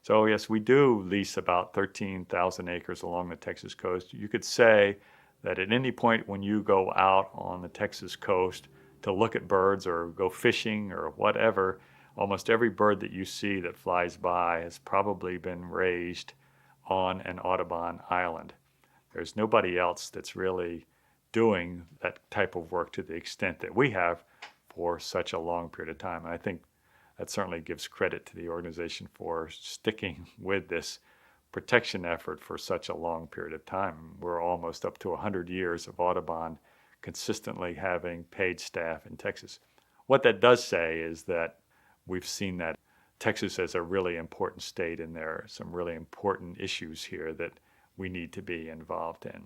So yes, we do lease about 13,000 acres along the Texas coast. You could say that at any point when you go out on the Texas coast to look at birds or go fishing or whatever, almost every bird that you see that flies by has probably been raised on an Audubon island. There's nobody else that's really doing that type of work to the extent that we have for such a long period of time. And I think that certainly gives credit to the organization for sticking with this protection effort for such a long period of time. We're almost up to 100 years of Audubon consistently having paid staff in Texas. What that does say is that we've seen that Texas is a really important state, and there are some really important issues here that we need to be involved in.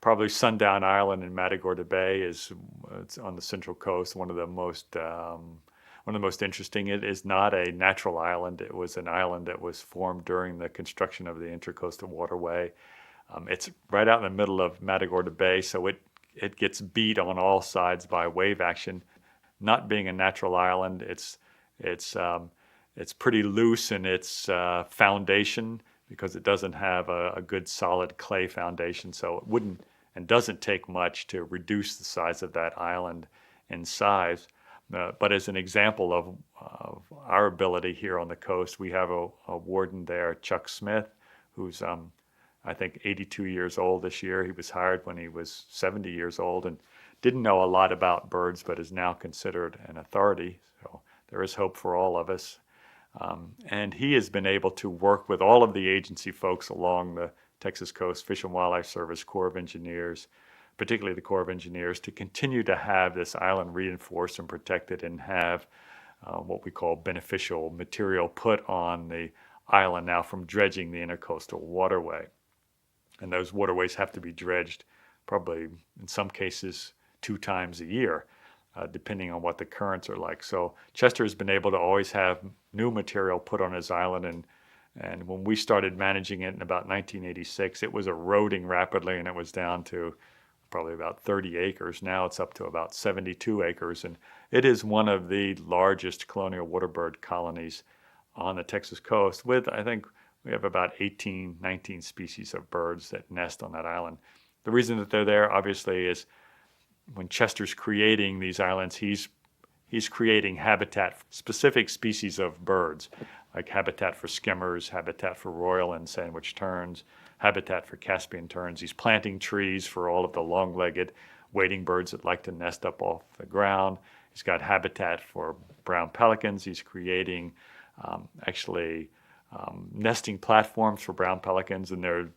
Probably Sundown Island in Matagorda Bay it's on the Central Coast, one of the most interesting. It is not a natural island. It was an island that was formed during the construction of the Intracoastal Waterway. It's right out in the middle of Matagorda Bay, so it gets beat on all sides by wave action. Not being a natural island, it's pretty loose in its foundation because it doesn't have a good solid clay foundation, so it wouldn't and doesn't take much to reduce the size of that island in size. But as an example of our ability here on the coast, we have a warden there, Chuck Smith, who's I think 82 years old this year. He was hired when he was 70 years old and didn't know a lot about birds, but is now considered an authority. So there is hope for all of us. And he has been able to work with all of the agency folks along the Texas coast, Fish and Wildlife Service, Corps of Engineers, particularly the Corps of Engineers, to continue to have this island reinforced and protected and have what we call beneficial material put on the island now from dredging the intercoastal waterway. And those waterways have to be dredged probably in some cases 2 times a year, depending on what the currents are like. So Chester has been able to always have new material put on his island, and when we started managing it in about 1986, it was eroding rapidly, and it was down to probably about 30 acres. Now it's up to about 72 acres, and it is one of the largest colonial waterbird colonies on the Texas coast with, I think, we have about 18, 19 species of birds that nest on that island. The reason that they're there, obviously, is when Chester's creating these islands, he's creating habitat for specific species of birds, like habitat for skimmers, habitat for royal and sandwich terns, habitat for Caspian terns. He's planting trees for all of the long-legged wading birds that like to nest up off the ground. He's got habitat for brown pelicans. He's creating nesting platforms for brown pelicans, and there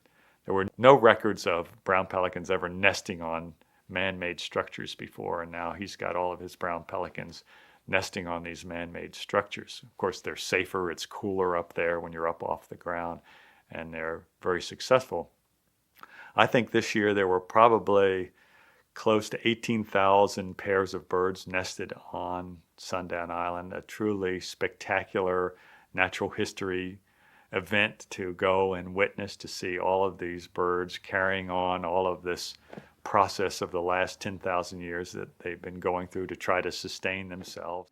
were no records of brown pelicans ever nesting on man-made structures before, and now he's got all of his brown pelicans nesting on these man-made structures. Of course, they're safer. It's cooler up there when you're up off the ground, and they're very successful. I think this year there were probably close to 18,000 pairs of birds nested on Sundown Island, a truly spectacular natural history event to go and witness, to see all of these birds carrying on all of this process of the last 10,000 years that they've been going through to try to sustain themselves.